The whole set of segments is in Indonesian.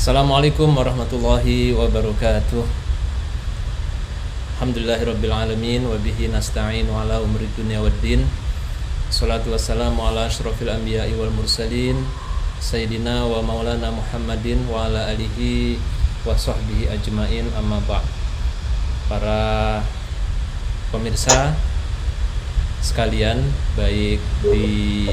Assalamualaikum warahmatullahi wabarakatuh. Alhamdulillahirabbil alamin wa bihi nasta'in ala umuri dunya waddin. Shalatu wassalamu ala asyrofil anbiya'i wal mursalin sayyidina wa maulana Muhammadin wa ala alihi wa sahbihi ajmain, amma ba'd. Para pemirsa sekalian, baik di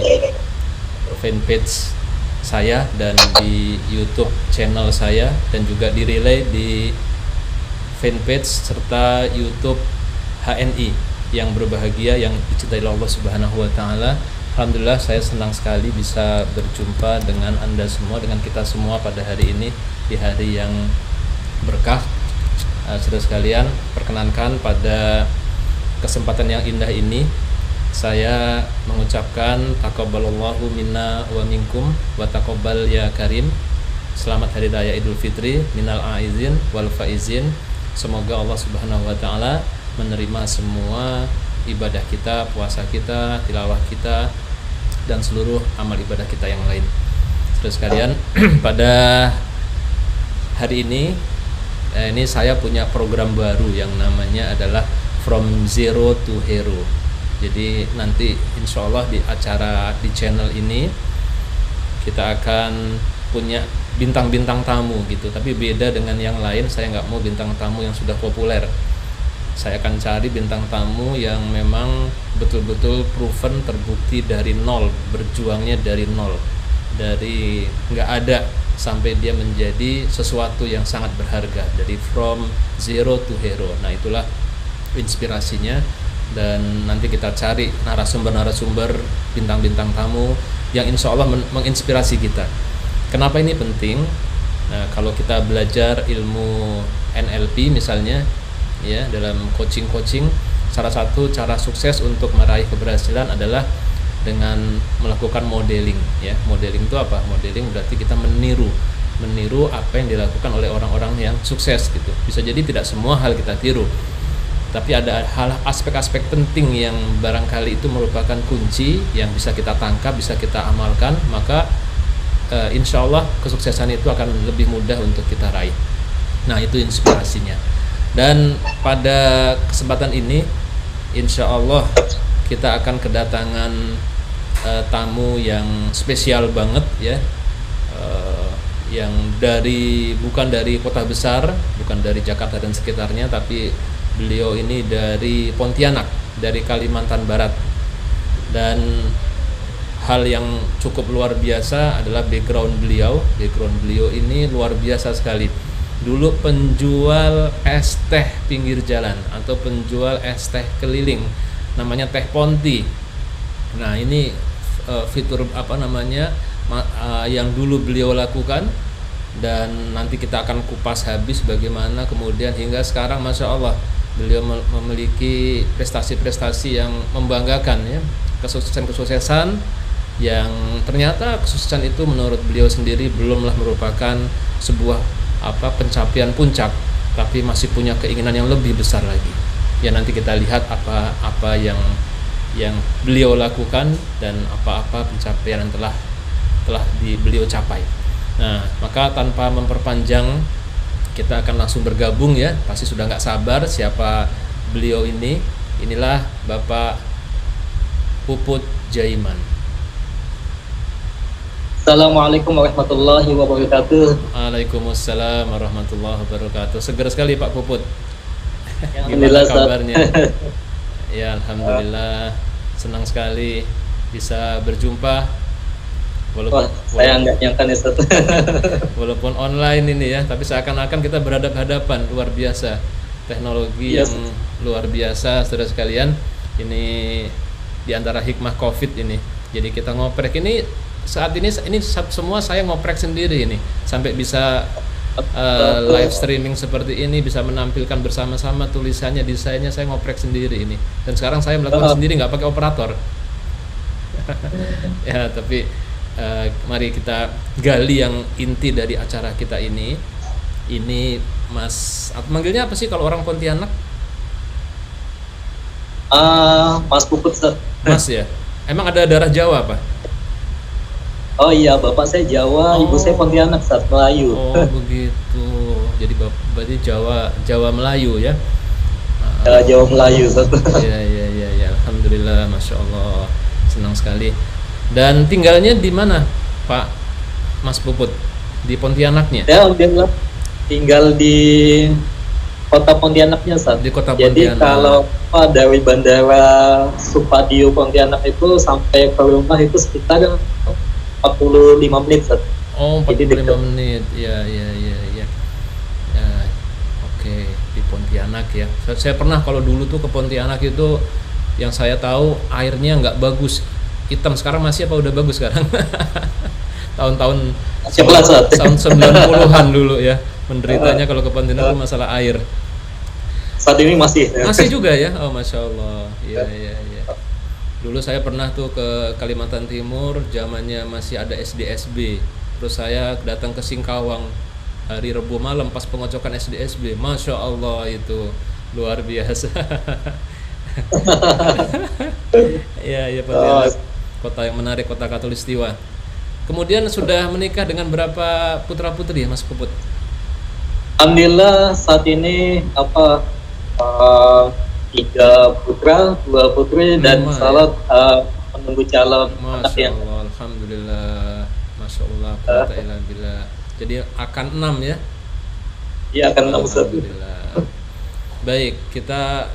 fanpage saya dan di YouTube channel saya, dan juga di relay di fanpage serta YouTube HNI yang berbahagia, yang dicintai Allah Subhanahu wa taala. Alhamdulillah, saya senang sekali bisa berjumpa dengan Anda semua, dengan kita semua pada hari ini, di hari yang berkah. Saudara sekalian, perkenankan pada kesempatan yang indah ini saya mengucapkan taqabbalallahu minna wa minkum wa taqabbal ya karim. Selamat hari raya Idul Fitri minal aizin wal faizin. Semoga Allah Subhanahu wa taala menerima semua ibadah kita, puasa kita, tilawah kita, dan seluruh amal ibadah kita yang lain. Saudara sekalian, pada hari ini saya punya program baru yang namanya adalah From Zero to Hero. Jadi nanti insya Allah di acara di channel ini kita akan punya bintang-bintang tamu gitu. Tapi beda dengan yang lain, saya nggak mau bintang tamu yang sudah populer. Saya akan cari bintang tamu yang memang betul-betul proven, terbukti dari nol, berjuangnya dari nol, dari nggak ada sampai dia menjadi sesuatu yang sangat berharga, dari from zero to hero. Nah, itulah inspirasinya. Dan nanti kita cari narasumber-narasumber, bintang-bintang tamu yang insya Allah menginspirasi kita. Kenapa ini penting? Nah, kalau kita belajar ilmu NLP misalnya, ya, dalam coaching, salah satu cara sukses untuk meraih keberhasilan adalah dengan melakukan modeling. Ya, modeling itu apa? Modeling berarti kita meniru apa yang dilakukan oleh orang-orang yang sukses gitu. Bisa jadi tidak semua hal kita tiru, tapi ada aspek-aspek penting yang barangkali itu merupakan kunci yang bisa kita tangkap, bisa kita amalkan, maka insya Allah kesuksesan itu akan lebih mudah untuk kita raih. Nah, itu inspirasinya. Dan pada kesempatan ini insya Allah kita akan kedatangan tamu yang spesial banget, ya, yang bukan dari kota besar, bukan dari Jakarta dan sekitarnya, tapi beliau ini dari Pontianak, dari Kalimantan Barat. Dan hal yang cukup luar biasa adalah background beliau. Background beliau ini luar biasa sekali. Dulu penjual es teh pinggir jalan atau penjual es teh keliling, namanya Teh Ponti. Nah, ini fitur yang dulu beliau lakukan, dan nanti kita akan kupas habis bagaimana kemudian hingga sekarang, Masya Allah, beliau memiliki prestasi-prestasi yang membanggakan, ya, kesuksesan yang ternyata kesuksesan itu menurut beliau sendiri belumlah merupakan sebuah pencapaian puncak, tapi masih punya keinginan yang lebih besar lagi. Ya, nanti kita lihat apa yang beliau lakukan dan apa pencapaian yang telah beliau capai. Nah, maka tanpa memperpanjang, kita akan langsung bergabung, ya. Pasti sudah nggak sabar siapa beliau ini. Inilah Bapak Puput Jaiman. Assalamualaikum warahmatullahi wabarakatuh. Waalaikumsalam warahmatullahi wabarakatuh. Seger sekali Pak Puput. Alhamdulillah, gimana kabarnya? Ya, alhamdulillah, senang sekali bisa berjumpa. Saya nggak nyangka nih, Ustaz. Walaupun online ini, ya, tapi seakan-akan kita berhadap-hadapan. Luar biasa teknologi yang luar biasa, saudara sekalian. Ini diantara hikmah COVID ini. Jadi kita ngoprek ini saat ini semua saya ngoprek sendiri ini, sampai bisa live streaming seperti ini, bisa menampilkan bersama-sama tulisannya, desainnya saya ngoprek sendiri ini. Dan sekarang saya melakukan sendiri, nggak pakai operator. Ya, tapi mari kita gali yang inti dari acara kita ini. Ini Mas, manggilnya apa sih kalau orang Pontianak? Mas Puput, Ustaz. Mas, ya. Emang ada darah Jawa apa? Oh iya, bapak saya Jawa, ibu saya Pontianak, Ustaz, Melayu. Oh begitu. Jadi berarti Jawa Melayu ya. Jawa Melayu, Ustaz. Ya. Alhamdulillah, masya Allah, senang sekali. Dan tinggalnya di mana, Pak Mas Puput? Di Pontianaknya? Saya tinggal di kota Pontianaknya, Ustaz. Di kota Jadi Pontianak. kalau dari Bandara Supadio Pontianak itu sampai ke rumah itu sekitar 45 menit, Ustaz. Oh, Jadi 45 dekat. menit. Ya. Oke, di Pontianak ya. Saya pernah kalau dulu tuh ke Pontianak itu, yang saya tahu airnya nggak bagus, hitam. Sekarang masih apa udah bagus sekarang? Tahun-tahun Masih pelan, Ustaz. tahun 90-an dulu ya. Menderitanya kalau ke Pontianak itu masalah air. Saat ini masih. Masih juga ya? Oh, masya Allah. Iya. Dulu saya pernah tuh ke Kalimantan Timur, zamannya masih ada SDSB. Terus saya datang ke Singkawang hari Rabu malam pas pengocokan SDSB. Masya Allah, itu luar biasa. Iya Pontianak, kota yang menarik, kota Katulistiwa. Kemudian sudah menikah dengan berapa putra putri ya Mas Puput? Alhamdulillah saat ini 3 putra, 2 putri, dan salat menunggu calon anak Masya yang Allah, Alhamdulillah, Masya Allah, quwwata illa billah. Jadi akan 6 ya? Iya akan 6, Ustaz. Alhamdulillah. Baik, kita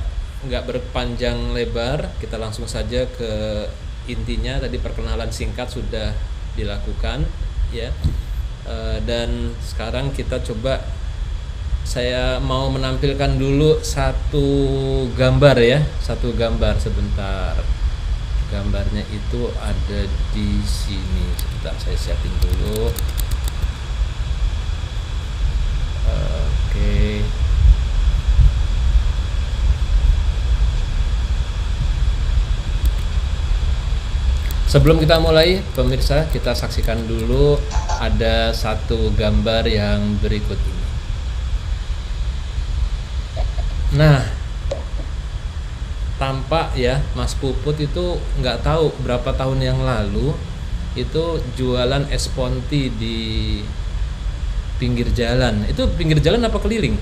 nggak berpanjang lebar, kita langsung saja ke intinya. Tadi perkenalan singkat sudah dilakukan ya. Dan sekarang kita coba, saya mau menampilkan dulu satu gambar ya, satu gambar sebentar. Gambarnya itu ada di sini. Sebentar saya siapin dulu. Oke. Sebelum kita mulai, pemirsa, kita saksikan dulu ada satu gambar yang berikut ini. Nah, tampak ya Mas Puput itu nggak tahu berapa tahun yang lalu itu jualan es ponti di pinggir jalan. Itu pinggir jalan apa keliling?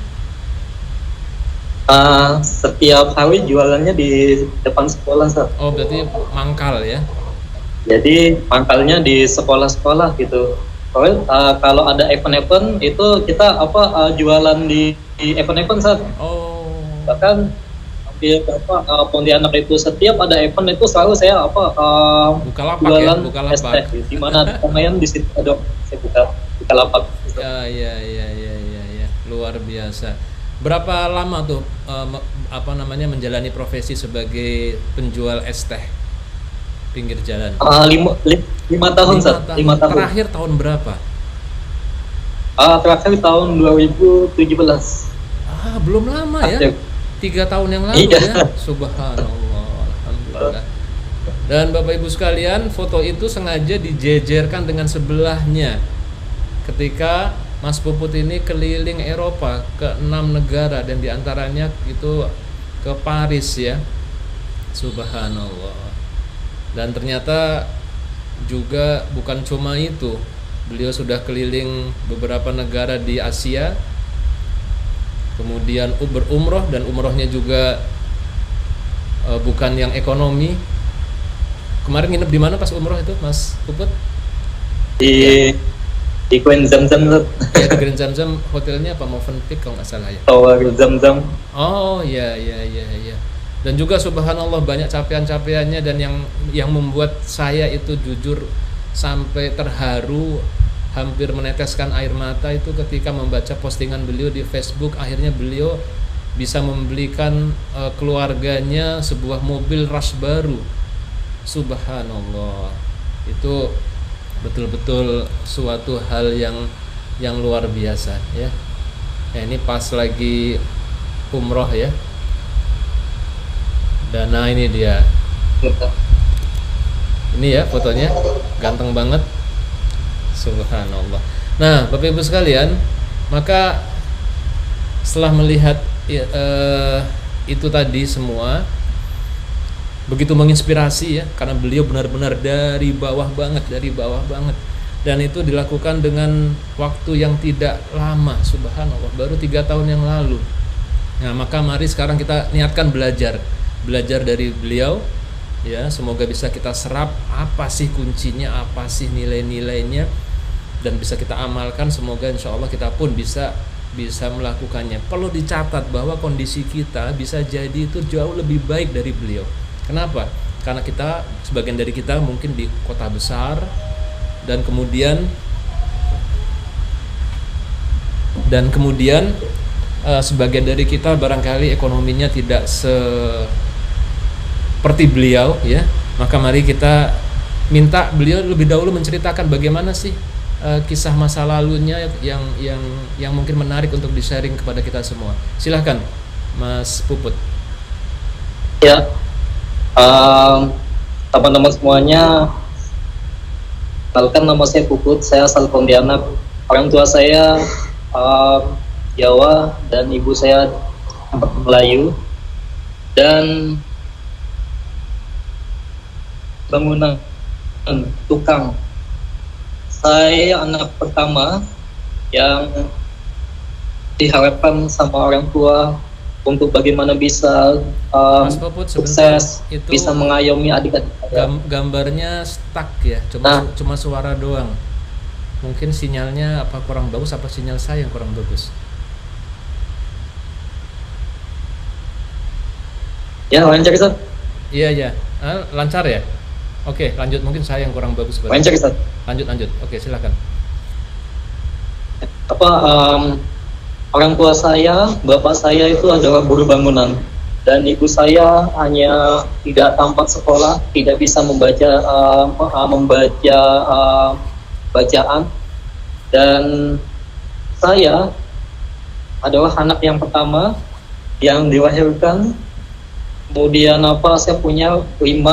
Setiap hari jualannya di depan sekolah, Ustaz. Oh, berarti mangkal ya? Jadi pangkalnya di sekolah-sekolah gitu. Kalau ada event-event itu kita jualan di event-event, Ustaz. Oh. Bahkan hampir Pontianak itu setiap ada event itu selalu saya Bukalapak jualan ya, Bukalapak. es teh. Di mana lumayan di situ ada saya buka lapak. Ya. Luar biasa. Berapa lama tuh menjalani profesi sebagai penjual es teh pinggir jalan? 5 tahun, Ustaz. 5 tahun. Terakhir tahun berapa? Terakhir tahun 2017. Belum lama ya. 3 tahun yang lalu Iya. ya. Subhanallah, alhamdulillah. Dan Bapak Ibu sekalian, foto itu sengaja dijejerkan dengan sebelahnya ketika Mas Puput ini keliling Eropa ke 6 negara, dan diantaranya itu ke Paris ya. Subhanallah. Dan ternyata juga bukan cuma itu, beliau sudah keliling beberapa negara di Asia, kemudian berumroh, dan umrohnya juga bukan yang ekonomi. Kemarin nginep di mana pas umroh itu Mas Puput? Di Queen Zamzam. Ya, di Grand Zamzam. Hotelnya apa, Movenpick kalau nggak salah ya? Tower Zamzam. Oh ya. Dan juga subhanallah banyak capaian-capaiannya, dan yang membuat saya itu jujur sampai terharu, hampir meneteskan air mata itu ketika membaca postingan beliau di Facebook. Akhirnya beliau bisa membelikan keluarganya sebuah mobil rush baru. Subhanallah, itu betul-betul suatu hal yang luar biasa ya. Ini pas lagi umroh ya. Dan nah ini dia. Ini ya fotonya, ganteng banget. Subhanallah. Nah, Bapak Ibu sekalian, maka setelah melihat itu tadi semua, begitu menginspirasi ya, karena beliau benar-benar dari bawah banget, dan itu dilakukan dengan waktu yang tidak lama, subhanallah, baru 3 tahun yang lalu. Nah, maka mari sekarang kita niatkan belajar dari beliau ya, semoga bisa kita serap apa sih kuncinya, apa sih nilai-nilainya, dan bisa kita amalkan. Semoga insya Allah kita pun bisa melakukannya. Perlu dicatat bahwa kondisi kita bisa jadi itu jauh lebih baik dari beliau. Kenapa? Karena sebagian dari kita mungkin di kota besar, dan kemudian sebagian dari kita barangkali ekonominya tidak seperti beliau ya. Maka mari kita minta beliau lebih dahulu menceritakan bagaimana sih kisah masa lalunya yang mungkin menarik untuk di-sharing kepada kita semua. Silahkan Mas Puput. Ya, teman-teman semuanya, kenalkan nama saya Puput, saya asal Pontianak. Orang tua saya Jawa dan ibu saya Melayu, dan bangunan tukang. Saya anak pertama yang diharapkan sama orang tua untuk bagaimana bisa Mas Puput, sukses, itu bisa mengayomi adik-adik saya. Gambarnya stuck ya, cuma suara doang. Mungkin sinyalnya apa kurang bagus, apa sinyal saya yang kurang bagus? Ya, lancar Ustaz. Iya. Lancar ya? Oke, lanjut. Mungkin saya yang kurang bagus. Lancar Ustaz. Lanjut. Oke, silakan. Orang tua saya, bapak saya itu adalah buruh bangunan, dan ibu saya hanya tidak tampak sekolah, tidak bisa membaca bacaan, dan saya adalah anak yang pertama yang dilahirkan. Kemudian saya punya 5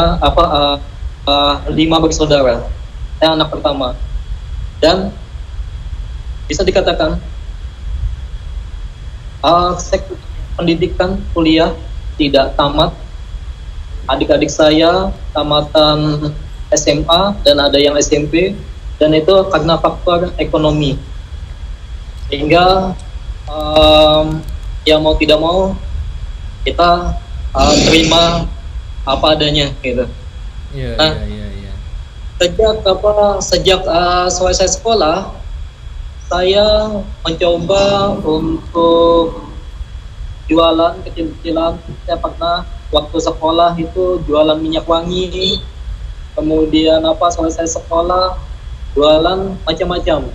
bersaudara. Saya anak pertama, dan bisa dikatakan pendidikan kuliah tidak tamat. Adik-adik saya tamatan SMA dan ada yang SMP, dan itu karena faktor ekonomi. Sehingga ya mau tidak mau kita terima apa adanya gitu. Iya. Sejak selesai sekolah, saya mencoba untuk jualan kecil-kecilan. Saya pernah waktu sekolah itu jualan minyak wangi, kemudian selesai sekolah jualan macam-macam.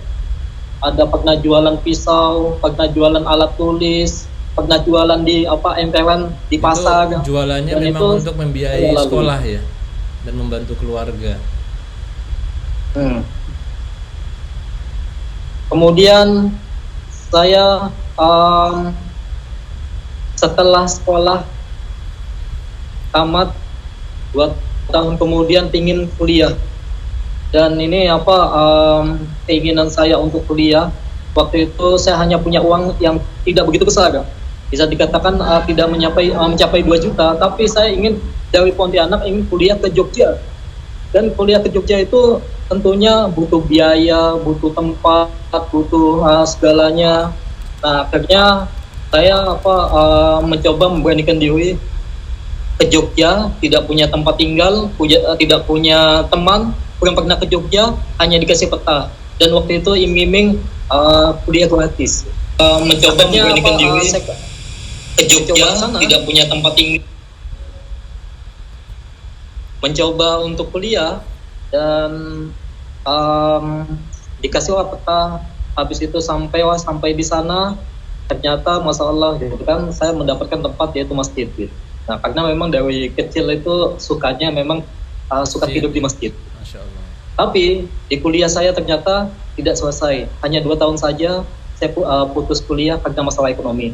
Ada pernah jualan pisau, pernah jualan alat tulis, pernah jualan di emperan di pasar. Itu jualannya dan memang itu untuk membiayai sekolah ya, dan membantu keluarga. Kemudian saya setelah sekolah tamat 2 tahun kemudian ingin kuliah, dan ini keinginan saya untuk kuliah. Waktu itu saya hanya punya uang yang tidak begitu besar, bisa dikatakan tidak mencapai 2 juta, tapi saya ingin dari Pontianak ingin kuliah ke Jogja, dan kuliah ke Jogja itu tentunya butuh biaya, butuh tempat, butuh segalanya. Nah, akhirnya saya mencoba memberanikan diri ke Jogja, tidak punya tempat tinggal, tidak punya teman, belum pernah ke Jogja, hanya dikasih peta. Dan waktu itu iming-iming kuliah gratis. Mencoba memberanikan diri ke Jogja, tidak punya tempat tinggal, mencoba untuk kuliah, dan dikasih peta. Habis itu sampai di sana, ternyata masalah gitu kan, saya mendapatkan tempat yaitu masjid gitu. Nah, karena memang dari kecil itu sukanya memang suka tidur di masjid. Masya Allah. Tapi di kuliah saya ternyata tidak selesai, hanya 2 tahun saja saya putus kuliah karena masalah ekonomi.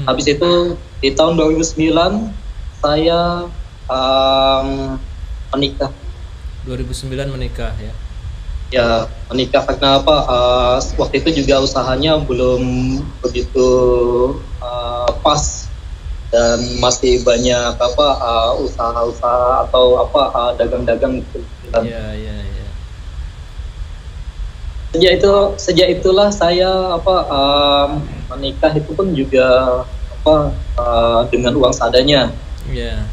Habis itu di tahun 2009 saya menikah. 2009 menikah ya? Ya, menikah karena waktu itu juga usahanya belum begitu pas, dan masih banyak usaha-usaha atau dagang-dagang gitu. Iya, iya, iya. Sejak itulah saya menikah itu pun juga dengan uang seadanya. Iya.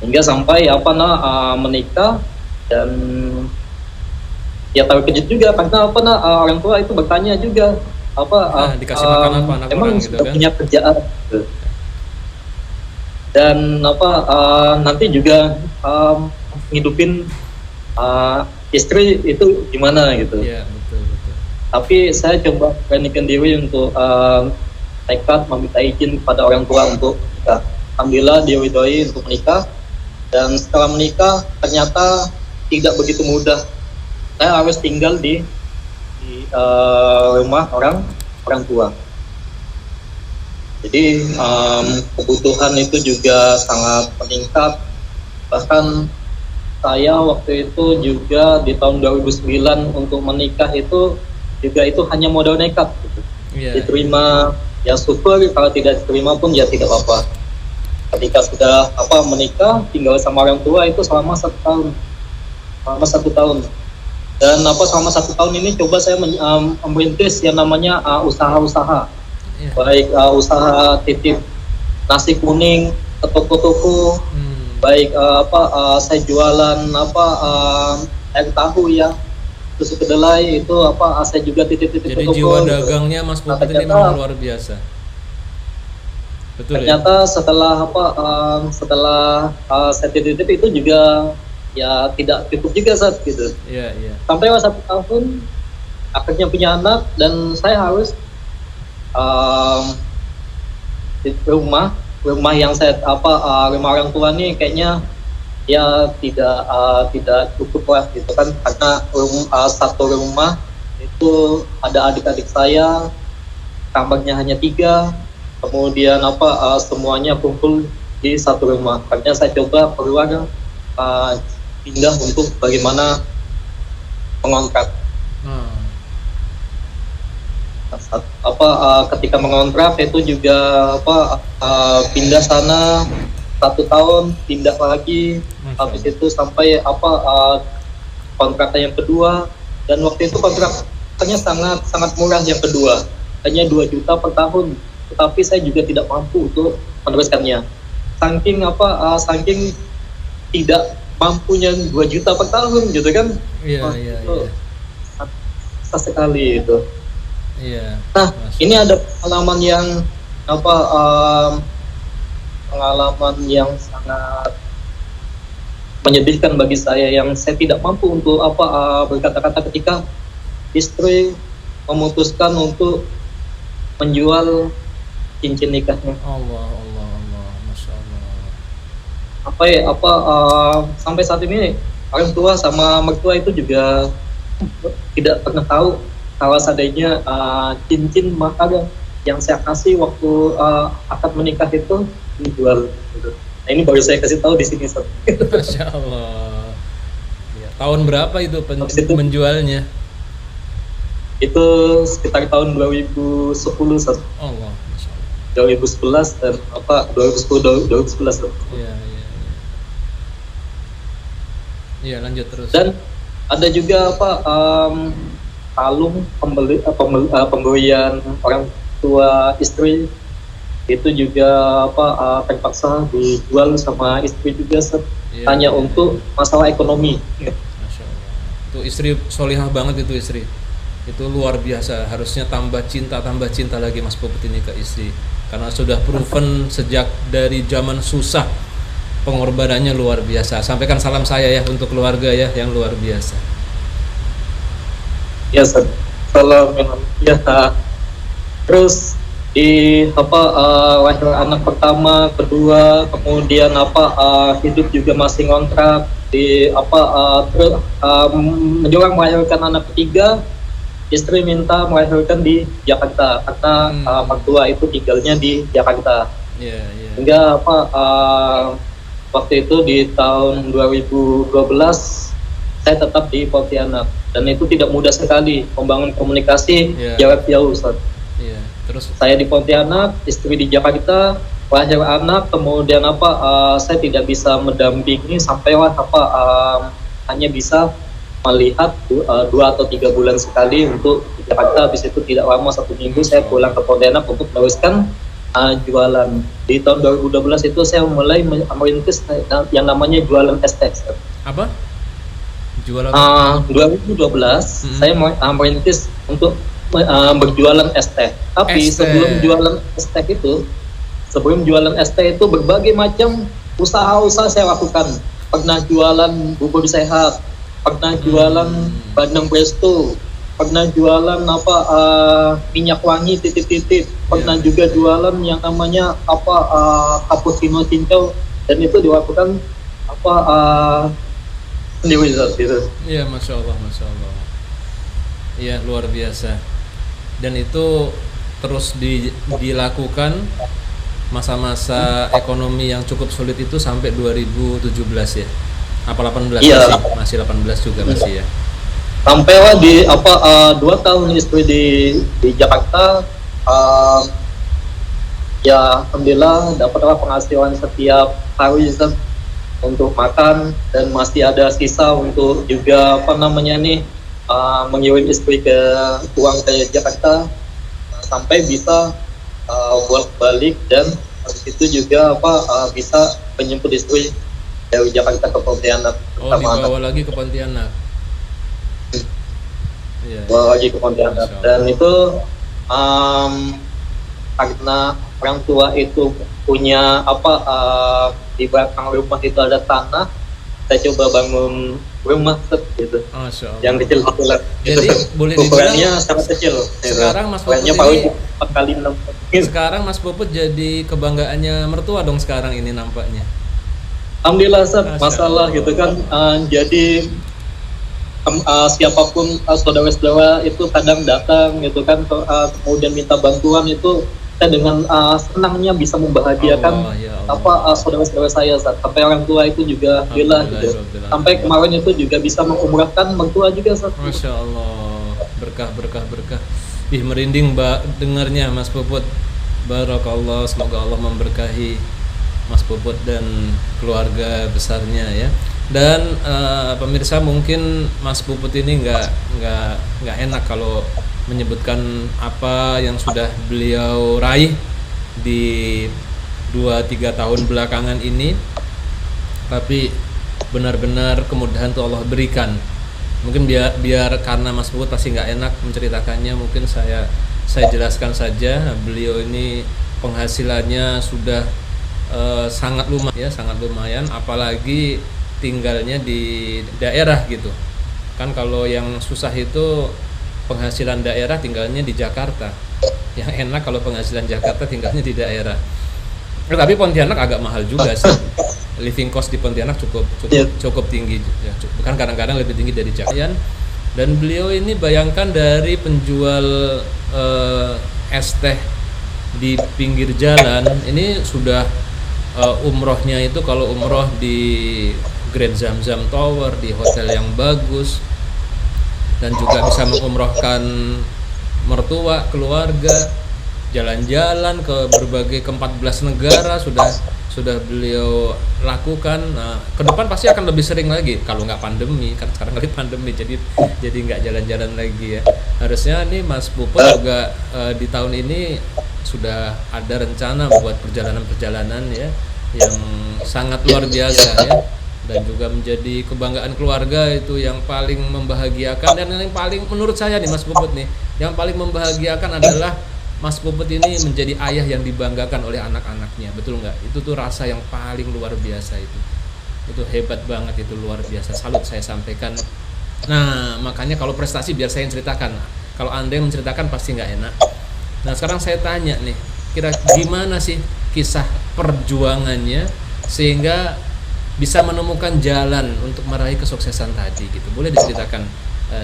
Hingga sampai menikah dan ya terkejut juga karena orang tua itu bertanya juga dikasih makan apa anak emang orang gitu sudah kan? punya kerjaan gitu. Dan nanti juga ngidupin istri itu gimana gitu. Iya, betul, betul. Tapi saya coba beranikan diri untuk tekad meminta izin kepada orang tua untuk menikah. Alhamdulillah diridhoi untuk menikah, dan setelah menikah ternyata tidak begitu mudah. Saya harus tinggal di rumah orang tua. Jadi kebutuhan itu juga sangat meningkat. Bahkan saya waktu itu juga di tahun 2009 untuk menikah itu juga itu hanya modal nekat gitu. Iya. Diterima ya syukur, kalau tidak diterima pun ya tidak apa-apa. Ketika sudah menikah tinggal sama orang tua itu selama 1 tahun. Dan selama 1 tahun ini coba saya merintis yang namanya usaha-usaha. Iya. Baik usaha titip nasi kuning ke toko-toko, baik saya jualan air tahu ya, susu kedelai itu saya juga titip-titip ke Jadi toko. jiwa dagangnya Mas Puput ini memang luar biasa. Betul ternyata ya? setelah saya titip itu juga ya tidak cukup juga saat gitu. Iya, iya. Sampai 1 tahun akhirnya punya anak, dan saya harus di rumah yang saya rumah orang tua nih kayaknya ya tidak cukup lah gitu kan, karena satu rumah itu ada adik-adik saya, kamarnya hanya 3, kemudian semuanya kumpul di satu rumah. Makanya saya coba keluar pindah untuk bagaimana mengontrak. Ketika mengontrak itu juga pindah sana 1 tahun, pindah lagi, habis itu sampai kontraknya yang kedua, dan waktu itu kontraknya sangat murah yang kedua, hanya 2 juta per tahun, tetapi saya juga tidak mampu untuk meneruskannya. Saking tidak mampunya 2 juta per tahun gitu kan. Iya. Susah sekali itu. Iya. Nah, ini ada pengalaman yang sangat menyedihkan bagi saya, yang saya tidak mampu untuk berkata-kata ketika istri memutuskan untuk menjual cincin nikahnya. Allah, Masya Allah. Sampai saat ini orang tua sama mertua itu juga tidak pernah tahu kalau seandainya cincin mahar yang saya kasih waktu akad menikah itu dijual. Gitu. Nah, ini baru saya kasih tahu di sini. Masya Allah. Ya, tahun berapa itu menjualnya? Itu sekitar tahun 2010. Allah, Masya Allah. 2011 dan 2011. Iya. Iya, lanjut terus. Dan ada juga kalung pemberian orang tua istri itu juga terpaksa dijual sama istri juga hanya untuk masalah ekonomi. Masya Allah. Itu istri solihah banget, itu istri. Itu luar biasa. Harusnya tambah cinta lagi Mas Puput ini ke istri, karena sudah proven sejak dari zaman susah pengorbanannya luar biasa. Sampaikan salam saya ya untuk keluarga ya yang luar biasa. Ya, salam ya. Terus di lahir anak pertama, kedua, kemudian hidup juga masih ngontrak di menjelang melahirkan anak ketiga, istri minta melahirkan di Jakarta karena mertua itu tinggalnya di Jakarta. Hingga waktu itu di tahun 2012 saya tetap di Pontianak, dan itu tidak mudah sekali membangun komunikasi jarak jauh, Ustaz. Terus Saya di Pontianak, istri di Jakarta, lahir anak, kemudian saya tidak bisa mendampingi sampailah hanya bisa melihat 2 atau 3 bulan sekali untuk di Jakarta. Habis itu tidak lama, 1 minggu saya pulang ke Pontianak untuk meneruskan jualan. Di tahun 2012 itu saya mulai merintis yang namanya jualan es teh. apa? Jualan 2012 saya merintis untuk berjualan es teh. Tapi Es teh. sebelum jualan es teh itu berbagai macam usaha-usaha saya lakukan. Pernah jualan bubur sehat, pernah jualan bandeng presto, pernah jualan minyak wangi titik-titik, pernah juga jualan yang namanya cappuccino cincau, dan itu dilakukan sendiri gitu. Iya, masya Allah. Iya, luar biasa. Dan itu terus dilakukan masa-masa ekonomi yang cukup sulit itu sampai 2017 ya. Apa 18 Iya. masih 18 juga masih ya. Sampailah di 2 tahun istri di Jakarta, ya alhamdulillah dapatlah penghasilan setiap hari untuk makan, dan masih ada sisa untuk juga mengirim istri uang ke Jakarta, sampai bisa bolak-balik, dan habis itu juga bisa menjemput istri dari Jakarta ke Pontianak. Oh, dibawa lagi ke Pontianak. Iya. Bawa lagi ke Pontianak, dan itu karena orang tua itu punya di belakang rumah itu ada tanah, saya coba bangun rumah gitu. Masya Allah. Yang kecil lah. Jadi boleh ukurannya dibilang sangat kecil. sekarang Mas Puput Ukurannya ini- paling 4 kali 6. Sekarang Mas Puput jadi kebanggaannya mertua dong sekarang ini nampaknya. Alhamdulillah Masya masalah Allah. gitu kan. Jadi siapapun saudara-saudara itu kadang datang gitu kan, kemudian minta bantuan, itu saya dengan senangnya bisa membahagiakan Allah, ya Allah. saudara-saudara saya, sampai orang tua itu juga alhamdulillah gitu. Alhamdulillah. Sampai kemarin itu juga bisa mengumrahkan mertua juga Masya Allah, berkah. Ih, merinding Mbak dengarnya Mas Puput. Barakallah, semoga Allah memberkahi Mas Puput dan keluarga besarnya ya. Dan pemirsa, mungkin Mas Puput ini nggak enak kalau menyebutkan apa yang sudah beliau raih di 2-3 tahun belakangan ini, tapi benar-benar kemudahan tuh Allah berikan. Mungkin biar karena Mas Puput pasti nggak enak menceritakannya, mungkin saya jelaskan saja. Beliau ini penghasilannya sudah sangat lumayan, apalagi tinggalnya di daerah gitu kan. Kalau yang susah itu penghasilan daerah tinggalnya di Jakarta, yang enak kalau penghasilan Jakarta tinggalnya di daerah. Tapi Pontianak agak mahal juga sih. Living cost di Pontianak cukup tinggi ya, bahkan kadang-kadang lebih tinggi dari Jakarta. Dan beliau ini bayangkan dari penjual es teh di pinggir jalan ini sudah umrohnya itu, kalau umroh di Grand Zamzam Tower, di hotel yang bagus, dan juga bisa mengumrohkan mertua, keluarga, jalan-jalan ke berbagai ke 14 negara sudah beliau lakukan. Nah, ke depan pasti akan lebih sering lagi kalau nggak pandemi, kan sekarang lagi pandemi, jadi nggak jalan-jalan lagi ya. Harusnya nih Mas Puput juga di tahun ini sudah ada rencana buat perjalanan-perjalanan ya yang sangat luar biasa ya, dan juga menjadi kebanggaan keluarga, itu yang paling membahagiakan. Dan yang paling menurut saya nih Mas Puput nih, yang paling membahagiakan adalah Mas Puput ini menjadi ayah yang dibanggakan oleh anak-anaknya, betul nggak? Itu tuh rasa yang paling luar biasa itu hebat banget, itu luar biasa, salut saya sampaikan. Nah, makanya kalau prestasi biar saya yang ceritakan, kalau Anda yang menceritakan pasti nggak enak. Nah, sekarang saya tanya nih, kira gimana sih kisah perjuangannya sehingga bisa menemukan jalan untuk meraih kesuksesan tadi gitu? Boleh diceritakan,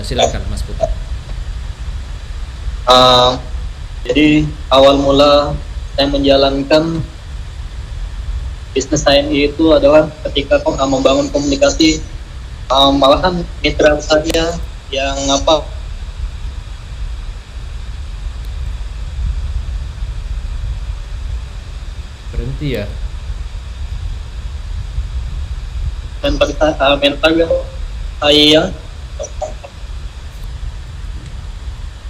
silakan Mas Puput. Jadi awal mula saya menjalankan bisnis HNI itu adalah ketika membangun komunikasi, malahan mitra saya yang Iya. mentor saya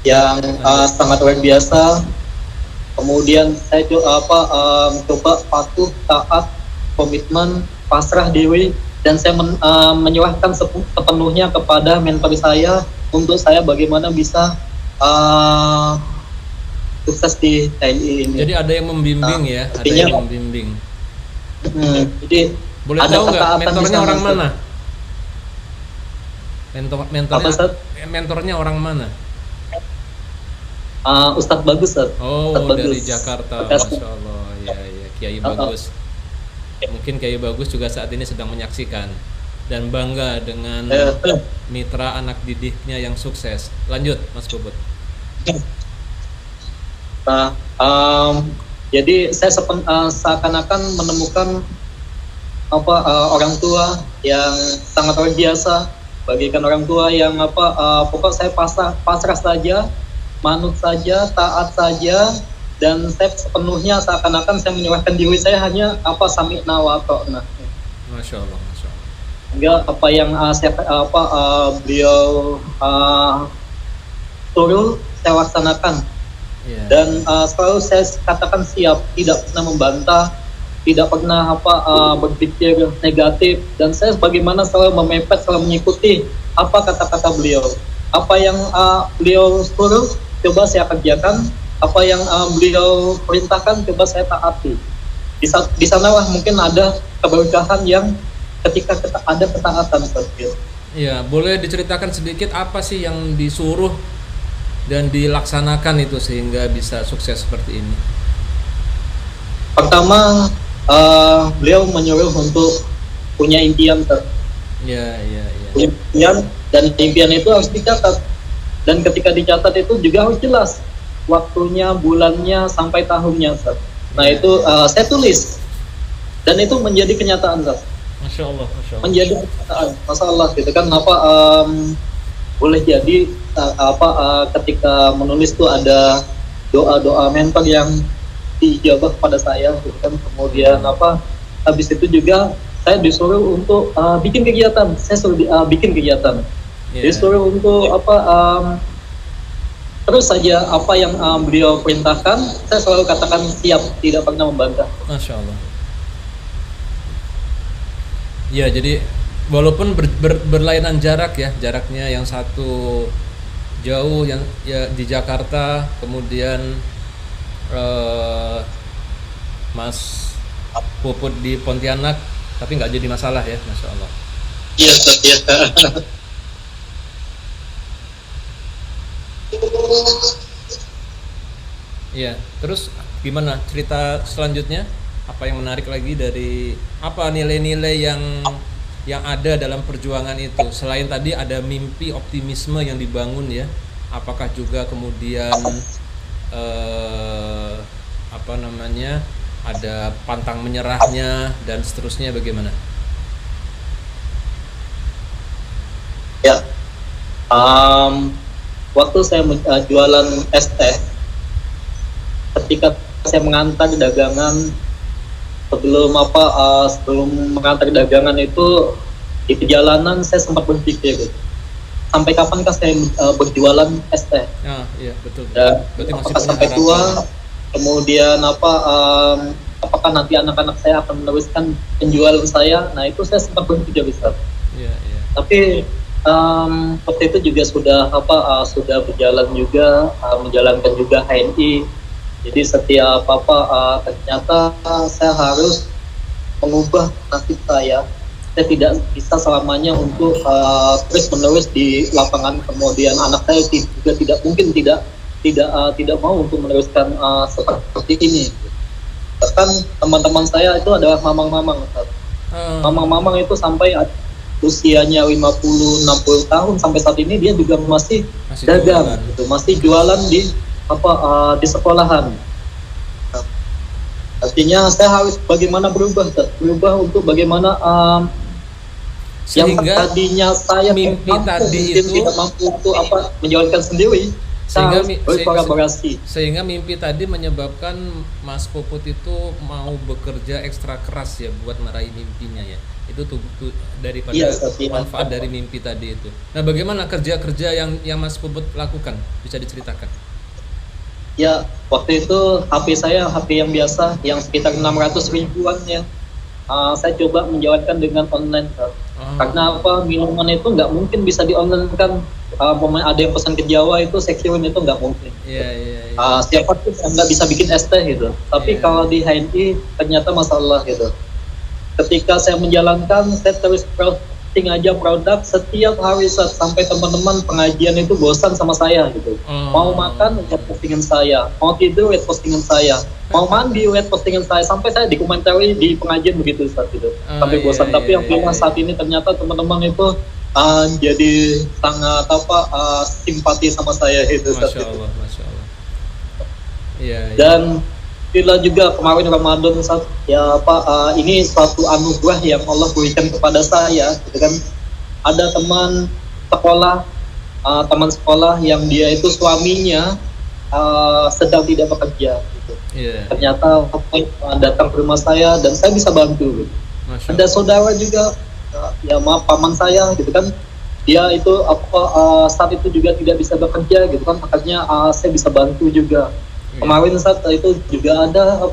yang sangat luar biasa. Kemudian saya coba patuh, taat, komitmen, pasrah diri, dan saya menyerahkan sepenuhnya kepada mentor saya untuk saya bagaimana bisa sukses di TNI ini. Jadi ada yang membimbing ya, ada yang membimbing. Jadi boleh tahu nggak mentornya orang mana? Mentornya orang mana? Ustadz Bagus, Ustadz. Oh, Ustadz dari Bagus. Jakarta, Masya Allah. Ya, Kiai Bagus. Mungkin Kiai Bagus juga saat ini sedang menyaksikan dan bangga dengan mitra anak didiknya yang sukses. Lanjut, Mas Bubut. Nah, jadi saya seakan-akan menemukan orang tua yang sangat luar biasa, bagaikan orang tua yang pokok saya pasrah saja, manut saja, taat saja, dan saya sepenuhnya seakan-akan saya menyerahkan diri saya hanya sami'na wa ata'na. Masya Allah, Masya Allah. Hingga apa yang beliau suruh saya laksanakan. Yeah. Dan selalu saya katakan siap, tidak pernah membantah, tidak pernah berpikir negatif, dan saya bagaimana selalu memepet, selalu mengikuti apa kata-kata beliau. Apa yang beliau suruh coba saya kerjakan, apa yang beliau perintahkan coba saya taati. Di sanalah mungkin ada keberkahan yang ketika ada ketaatan seperti itu. Iya, boleh diceritakan sedikit apa sih yang disuruh dan dilaksanakan itu sehingga bisa sukses seperti ini? Pertama, beliau menyuruh untuk punya impian, Iya. Punya impian, dan impian itu harus dicatat. Dan ketika dicatat itu juga harus jelas waktunya, bulannya, sampai tahunnya, Ustaz. Nah itu saya tulis, dan itu menjadi kenyataan, Ustaz. Masya Allah. Menjadi kenyataan, masalah gitu kan boleh jadi ketika menulis itu ada doa-doa mentor yang dijawab pada saya gitu kan. Kemudian habis itu juga saya disuruh untuk bikin kegiatan. Saya suruh bikin kegiatan. Yeah. Disuruh untuk terus saja apa yang beliau perintahkan, saya selalu katakan siap, tidak pernah membantah. Masya Allah. Ya, jadi walaupun berlainan jarak ya, jaraknya yang satu jauh yang ya di Jakarta, kemudian Mas Puput di Pontianak, tapi nggak jadi masalah ya, Masya Allah. Iya, iya. Iya, terus gimana cerita selanjutnya? Apa yang menarik lagi dari apa nilai-nilai yang ada dalam perjuangan itu? Selain tadi ada mimpi, optimisme yang dibangun ya, apakah juga kemudian ada pantang menyerahnya dan seterusnya, bagaimana? Ya, waktu saya jualan es teh, ketika saya mengantar dagangan, sebelum mengantar dagangan itu di perjalanan saya sempat berpikir gitu, sampai kapankah saya berjualan es teh? Iya betul. Dan berarti masih apakah sampai tua? Kemudian apakah nanti anak-anak saya akan meneruskan penjualan saya? Nah itu saya sempat berpikir besar. Iya. Tapi waktu itu juga sudah berjalan juga, menjalankan juga HNI. Jadi setiap ternyata saya harus mengubah nasib saya. Saya tidak bisa selamanya untuk terus menerus di lapangan. Kemudian anak saya juga tidak mau untuk meneruskan seperti ini. Bahkan teman-teman saya itu adalah mamang-mamang. Mamang-mamang itu sampai usianya 50-60 tahun sampai saat ini dia juga masih dagang, gitu, masih jualan di sekolahan. Artinya saya harus bagaimana berubah untuk bagaimana sehingga yang tadinya saya mimpi tadi itu tidak mampu untuk menjalankan sendiri. Kita harus berkolaborasi. Sehingga mimpi tadi menyebabkan Mas Puput itu mau bekerja ekstra keras ya buat meraih mimpinya ya. Itu tuh daripada manfaat dari mimpi tadi itu. Nah, bagaimana kerja-kerja yang Mas Puput lakukan? Bisa diceritakan? Ya, waktu itu HP saya HP yang biasa, yang sekitar 600 ribuan ya. Saya coba menjalankan dengan online, karena apa, minuman itu nggak mungkin bisa di online kan. Ada yang pesan ke Jawa itu seksiun itu nggak mungkin. Siapa tuh nggak bisa bikin es teh gitu. Tapi kalau di HNI ternyata masalah gitu. Ketika saya menjalankan, saya terus posting aja produk setiap hari sampai teman-teman pengajian itu bosan sama saya gitu. Mau makan lihat postingan saya, mau tidur lihat postingan saya, mau mandi lihat postingan saya, sampai saya dikomentari di pengajian begitu saat itu sampai bosan. Tapi yang saat ini ternyata teman-teman itu jadi sangat simpati sama saya itu. Masya Allah. Dan bila juga kemarin Ramadan ini suatu anugerah yang Allah berikan kepada saya gitu kan. Ada teman sekolah yang dia itu suaminya sedang tidak bekerja gitu. Ternyata datang ke rumah saya dan saya bisa bantu gitu. Ada saudara juga paman saya gitu kan, dia itu saat itu juga tidak bisa bekerja gitu kan, makanya saya bisa bantu juga. Kemarin saat itu juga ada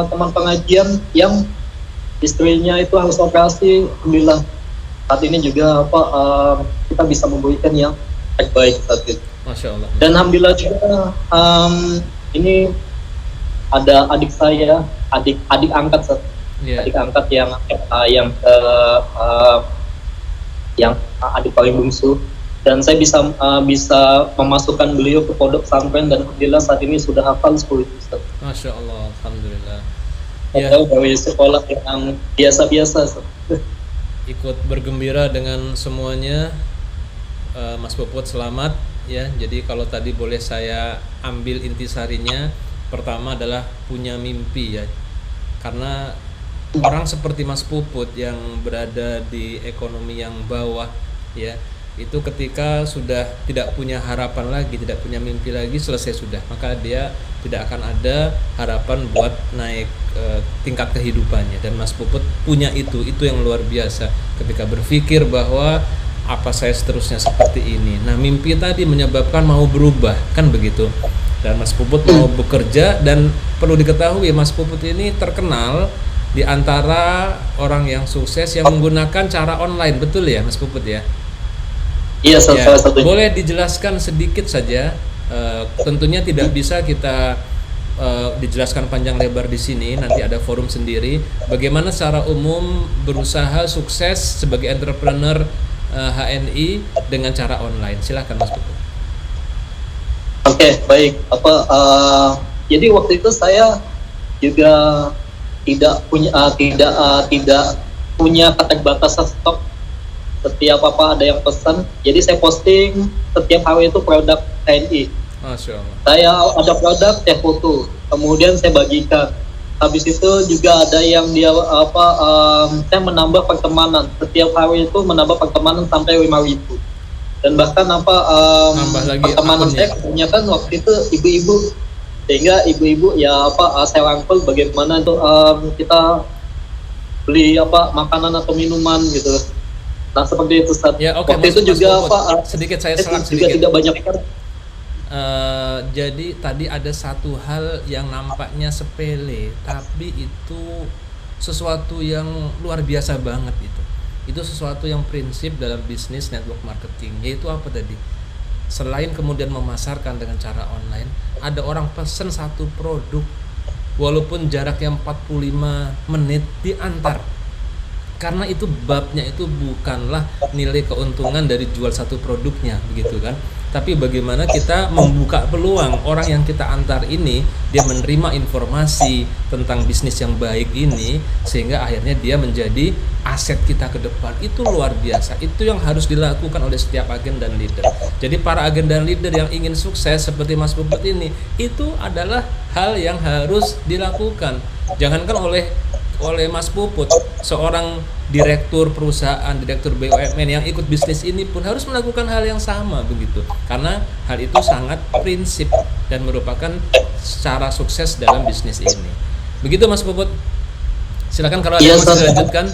teman pengajian yang istrinya itu harus operasi. Alhamdulillah saat ini juga kita bisa memberikan yang terbaik saat itu. Masya Allah. Dan alhamdulillah juga ini ada adik saya, adik angkat adik angkat yang adik paling bungsu. Dan saya bisa memasukkan beliau ke pondok pesantren dan alhamdulillah saat ini sudah hafal 10 juz. Masya Allah, alhamdulillah. Dari sekolah yang biasa-biasa. Ikut bergembira dengan semuanya, Mas Puput, selamat ya. Jadi kalau tadi boleh saya ambil intisarinya, pertama adalah punya mimpi ya. Karena orang seperti Mas Puput yang berada di ekonomi yang bawah ya, itu ketika sudah tidak punya harapan lagi, tidak punya mimpi lagi, selesai sudah, maka dia tidak akan ada harapan buat naik tingkat kehidupannya. Dan Mas Puput punya itu yang luar biasa ketika berpikir bahwa apa saya seterusnya seperti ini. Nah, mimpi tadi menyebabkan mau berubah, kan begitu. Dan Mas Puput mau bekerja, dan perlu diketahui Mas Puput ini terkenal di antara orang yang sukses yang menggunakan cara online, betul ya Mas Puput ya? Iya, salah satunya. Boleh dijelaskan sedikit saja, tentunya tidak bisa kita dijelaskan panjang lebar di sini, nanti ada forum sendiri. Bagaimana secara umum berusaha sukses sebagai entrepreneur HNI dengan cara online? Silakan Mas Puput. Oke, baik. Jadi waktu itu saya juga tidak punya keterbatasan stok. Setiap ada yang pesan, jadi saya posting setiap hari itu produk HNI. Masya Allah. Saya ada produk, saya foto, kemudian saya bagikan. Habis itu juga ada yang dia saya menambah pertemanan. Setiap hari itu menambah pertemanan sampai 5.000. Dan bahkan pertemanan saya kebanyakan waktu itu ibu-ibu, sehingga ibu-ibu saya rangkul bagaimana itu kita beli makanan atau minuman gitu. Nah, seperti itu Ustaz. Ya, okay, waktu itu juga sedikit saya selang juga sedikit. Tidak banyak kan. Jadi tadi ada satu hal yang nampaknya sepele, tapi itu sesuatu yang luar biasa banget itu. Itu sesuatu yang prinsip dalam bisnis network marketing. Yaitu apa tadi? Selain kemudian memasarkan dengan cara online, ada orang pesen satu produk walaupun jaraknya 45 menit diantar. Karena itu babnya itu bukanlah nilai keuntungan dari jual satu produknya, begitu kan? Tapi bagaimana kita membuka peluang orang yang kita antar ini, dia menerima informasi tentang bisnis yang baik ini, sehingga akhirnya dia menjadi aset kita ke depan. Itu luar biasa. Itu yang harus dilakukan oleh setiap agen dan leader. Jadi para agen dan leader yang ingin sukses seperti Mas Puput ini, itu adalah hal yang harus dilakukan. Jangankan oleh oleh Mas Puput, seorang direktur perusahaan, direktur BUMN yang ikut bisnis ini pun harus melakukan hal yang sama begitu. Karena hal itu sangat prinsip dan merupakan cara sukses dalam bisnis ini. Begitu Mas Puput. Silakan kalau ada yang mau dilanjutkan.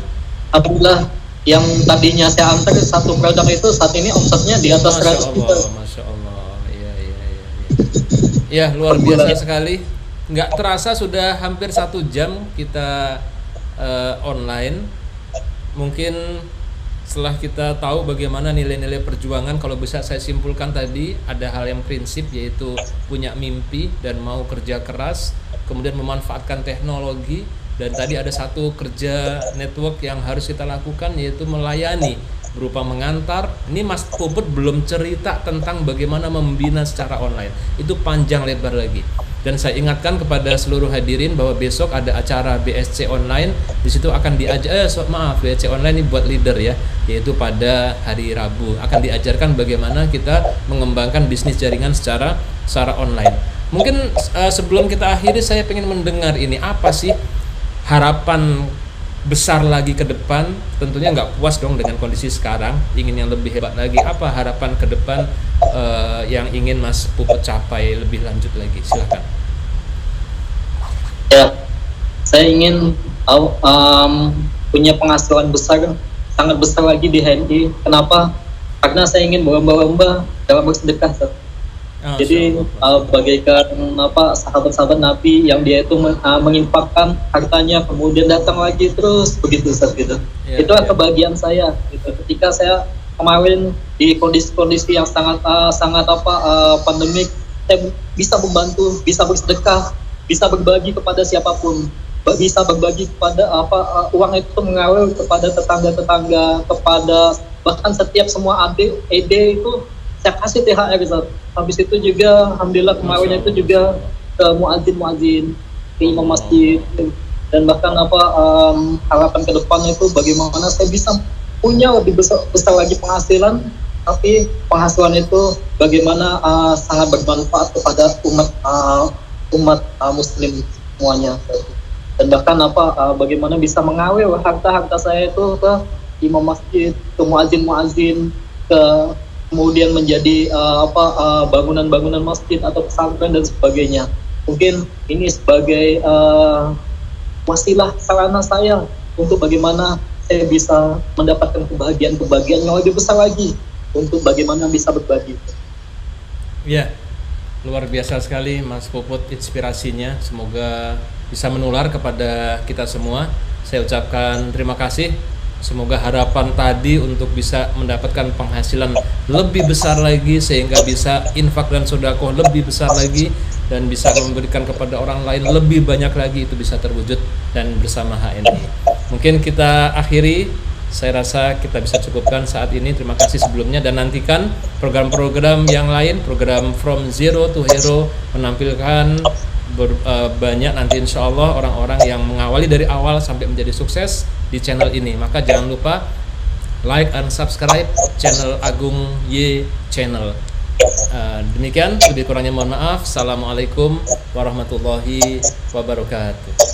Alhamdulillah, yang tadinya saya antar satu produk itu saat ini omsetnya di atas 100 juta. Masya Allah. Ya, luar biasa sekali. Nggak terasa sudah hampir 1 jam kita online. Mungkin setelah kita tahu bagaimana nilai-nilai perjuangan, kalau bisa saya simpulkan tadi ada hal yang prinsip, yaitu punya mimpi dan mau kerja keras, kemudian memanfaatkan teknologi, dan tadi ada satu kerja network yang harus kita lakukan, yaitu melayani berupa mengantar. Ini Mas Puput belum cerita tentang bagaimana membina secara online, itu panjang lebar lagi. Dan saya ingatkan kepada seluruh hadirin bahwa besok ada acara BSC online. Di situ akan BSC online ini buat leader ya, yaitu pada hari Rabu akan diajarkan bagaimana kita mengembangkan bisnis jaringan secara online. Mungkin sebelum kita akhiri, saya ingin mendengar ini, apa sih harapan besar lagi ke depan? Tentunya nggak puas dong dengan kondisi sekarang, ingin yang lebih hebat lagi. Apa harapan ke depan yang ingin Mas Puput capai lebih lanjut lagi? Silakan. Ya, saya ingin punya penghasilan besar, sangat besar lagi di HMI. Kenapa? Karena saya ingin berlomba-lomba dalam bersedekah. Jadi bagaikan sahabat-sahabat Nabi yang dia itu menginfakkan hartanya, kemudian datang lagi terus begitu Ustaz gitu. Itulah kebahagiaan saya gitu. Ketika saya kemarin di kondisi-kondisi yang sangat pandemik, saya bisa membantu, bisa bersedekah, bisa berbagi kepada siapapun, bisa berbagi kepada uang itu mengalir kepada tetangga-tetangga, kepada bahkan setiap semua ED itu saya kasih THR Ustaz. Habis itu juga alhamdulillah kemarin itu juga ke muadzin, ke imam masjid, dan bahkan harapan ke depan itu bagaimana saya bisa punya lebih besar lagi penghasilan, tapi penghasilan itu bagaimana sangat bermanfaat kepada umat muslim semuanya. Dan bahkan bagaimana bisa mengalir harta saya itu ke imam masjid, ke muadzin, kemudian menjadi bangunan-bangunan masjid atau pesantren dan sebagainya. Mungkin ini sebagai wasilah sarana saya untuk bagaimana saya bisa mendapatkan kebahagiaan yang lebih besar lagi, untuk bagaimana bisa berbagi. Ya, luar biasa sekali Mas Puput inspirasinya. Semoga bisa menular kepada kita semua. Saya ucapkan terima kasih. Semoga harapan tadi untuk bisa mendapatkan penghasilan lebih besar lagi, sehingga bisa infak dan sedekah lebih besar lagi, dan bisa memberikan kepada orang lain lebih banyak lagi, itu bisa terwujud dan bersama HNI. Mungkin kita akhiri, saya rasa kita bisa cukupkan saat ini. Terima kasih sebelumnya, dan nantikan program-program yang lain. Program From Zero to Hero menampilkan banyak nanti insya Allah orang-orang yang mengawali dari awal sampai menjadi sukses di channel ini. Maka jangan lupa like and subscribe channel Agung Y Channel. Demikian, lebih kurangnya mohon maaf. Assalamualaikum warahmatullahi wabarakatuh.